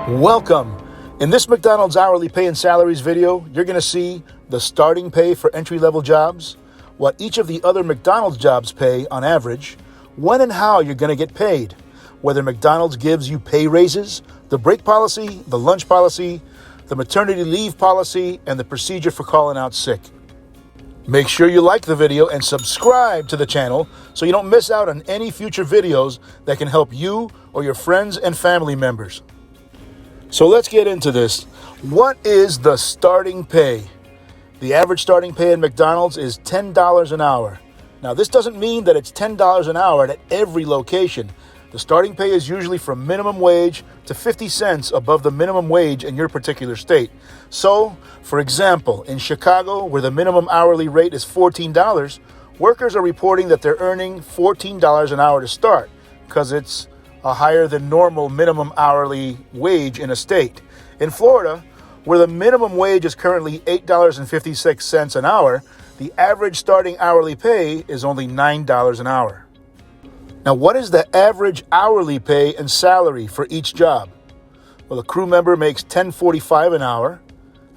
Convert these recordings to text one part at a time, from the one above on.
Welcome. In this McDonald's hourly pay and salaries video, you're going to see the starting pay for entry-level jobs, what each of the other McDonald's jobs pay on average, when and how you're going to get paid, whether McDonald's gives you pay raises, the break policy, the lunch policy, the maternity leave policy, and the procedure for calling out sick. Make sure you like the video and subscribe to the channel so you don't miss out on any future videos that can help you or your friends and family members. So let's get into this. What is the starting pay? The average starting pay at McDonald's is $10 an hour. Now, this doesn't mean that it's $10 an hour at every location. The starting pay is usually from minimum wage to 50 cents above the minimum wage in your particular state. So, for example, in Chicago, where the minimum hourly rate is $14, workers are reporting that they're earning $14 an hour to start because it's a higher than normal minimum hourly wage in a state. In Florida, where the minimum wage is currently $8.56 an hour, the average starting hourly pay is only $9 an hour. Now, what is the average hourly pay and salary for each job? Well, a crew member makes $10.45 an hour,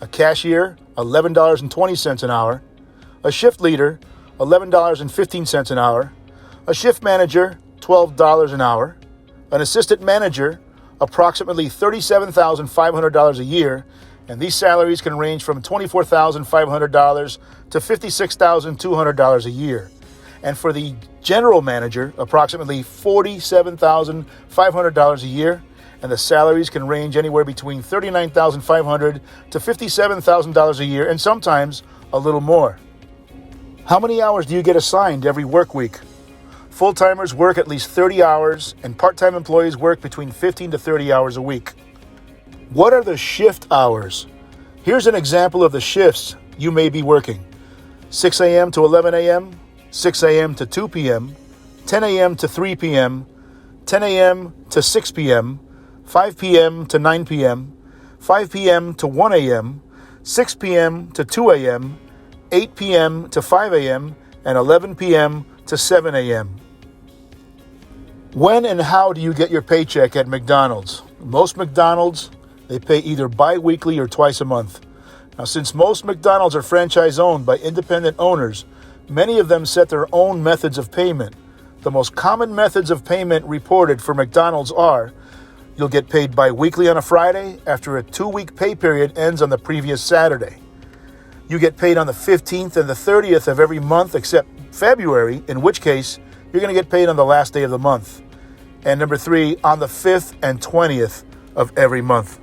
a cashier, $11.20 an hour, a shift leader, $11.15 an hour, a shift manager, $12 an hour, an assistant manager, approximately $37,500 a year, and these salaries can range from $24,500 to $56,200 a year. And for the general manager, approximately $47,500 a year, and the salaries can range anywhere between $39,500 to $57,000 a year, and sometimes a little more. How many hours do you get assigned every work week? Full-timers work at least 30 hours, and part-time employees work between 15 to 30 hours a week. What are the shift hours? Here's an example of the shifts you may be working. 6 a.m. to 11 a.m., 6 a.m. to 2 p.m., 10 a.m. to 3 p.m., 10 a.m. to 6 p.m., 5 p.m. to 9 p.m., 5 p.m. to 1 a.m., 6 p.m. to 2 a.m., 8 p.m. to 5 a.m., and 11 p.m. to 7 a.m. When and how do you get your paycheck at McDonald's? Most McDonald's, they pay either bi-weekly or twice a month. Now, since most McDonald's are franchise-owned by independent owners, many of them set their own methods of payment. The most common methods of payment reported for McDonald's are: you'll get paid bi-weekly on a Friday after a 2-week pay period ends on the previous Saturday. You get paid on the 15th and the 30th of every month except February, in which case you're going to get paid on the last day of the month. And number 3, on the 5th and 20th of every month.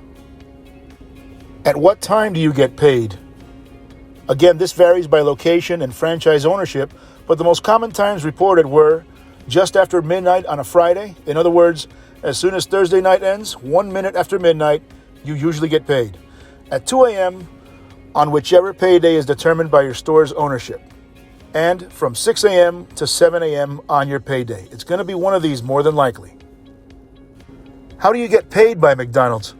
At what time do you get paid? Again, this varies by location and franchise ownership, but the most common times reported were just after midnight on a Friday. In other words, as soon as Thursday night ends, 1 minute after midnight, you usually get paid. At 2 a.m. on whichever payday is determined by your store's ownership. And from 6 a.m. to 7 a.m. on your payday. It's going to be one of these more than likely. How do you get paid by McDonald's?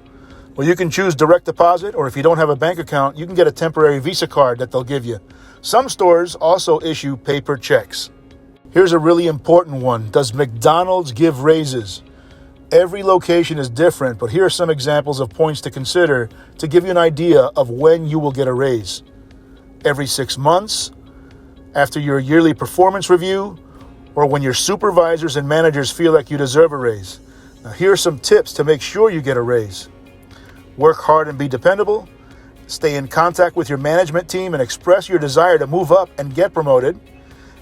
Well, you can choose direct deposit, or if you don't have a bank account, you can get a temporary Visa card that they'll give you. Some stores also issue paper checks. Here's a really important one. Does McDonald's give raises? Every location is different, but here are some examples of points to consider to give you an idea of when you will get a raise. Every 6 months, after your yearly performance review, or when your supervisors and managers feel like you deserve a raise. Now, here are some tips to make sure you get a raise. Work hard and be dependable. Stay in contact with your management team and express your desire to move up and get promoted.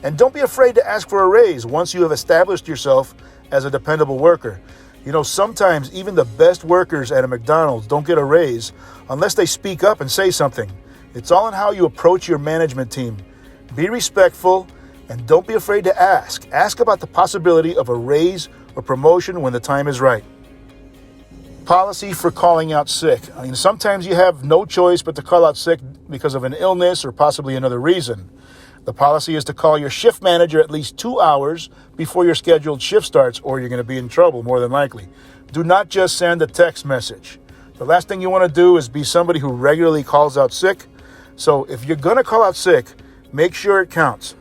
And don't be afraid to ask for a raise once you have established yourself as a dependable worker. You know, sometimes even the best workers at a McDonald's don't get a raise unless they speak up and say something. It's all in how you approach your management team. Be respectful and don't be afraid to ask. Ask about the possibility of a raise or promotion when the time is right. Policy for calling out sick. Sometimes you have no choice but to call out sick because of an illness or possibly another reason. The policy is to call your shift manager at least 2 hours before your scheduled shift starts, or you're going to be in trouble more than likely. Do not just send a text message. The last thing you want to do is be somebody who regularly calls out sick. So if you're going to call out sick, make sure it counts.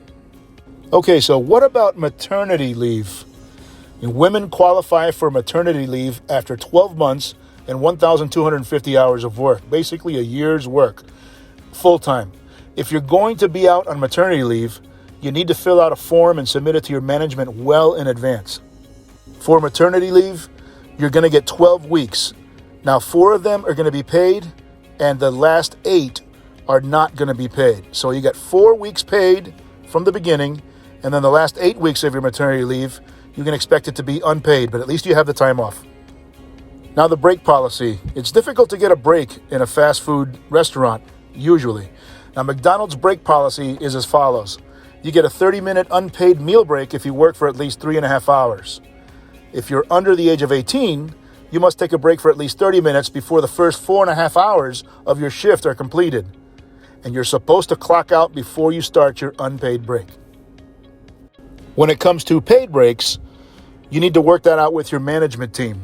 Okay, so what about maternity leave? And women qualify for maternity leave after 12 months and 1,250 hours of work, basically a year's work, full-time. If you're going to be out on maternity leave, you need to fill out a form and submit it to your management well in advance. For maternity leave, you're going to get 12 weeks. Now, 4 of them are going to be paid, and the last 8 are not going to be paid. So you get 4 weeks paid from the beginning, and then the last 8 weeks of your maternity leave, you can expect it to be unpaid, but at least you have the time off. Now, the break policy. It's difficult to get a break in a fast food restaurant, usually. Now, McDonald's break policy is as follows. You get a 30-minute unpaid meal break if you work for at least 3.5 hours. If you're under the age of 18, you must take a break for at least 30 minutes before the first 4.5 hours of your shift are completed. And you're supposed to clock out before you start your unpaid break. When it comes to paid breaks, you need to work that out with your management team.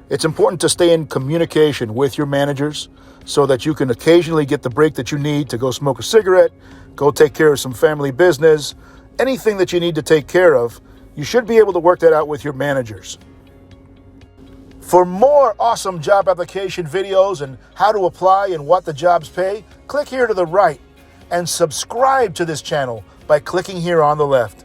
It's important to stay in communication with your managers so that you can occasionally get the break that you need to go smoke a cigarette, go take care of some family business, anything that you need to take care of. You should be able to work that out with your managers. For more awesome job application videos and how to apply and what the jobs pay, click here to the right and subscribe to this channel by clicking here on the left.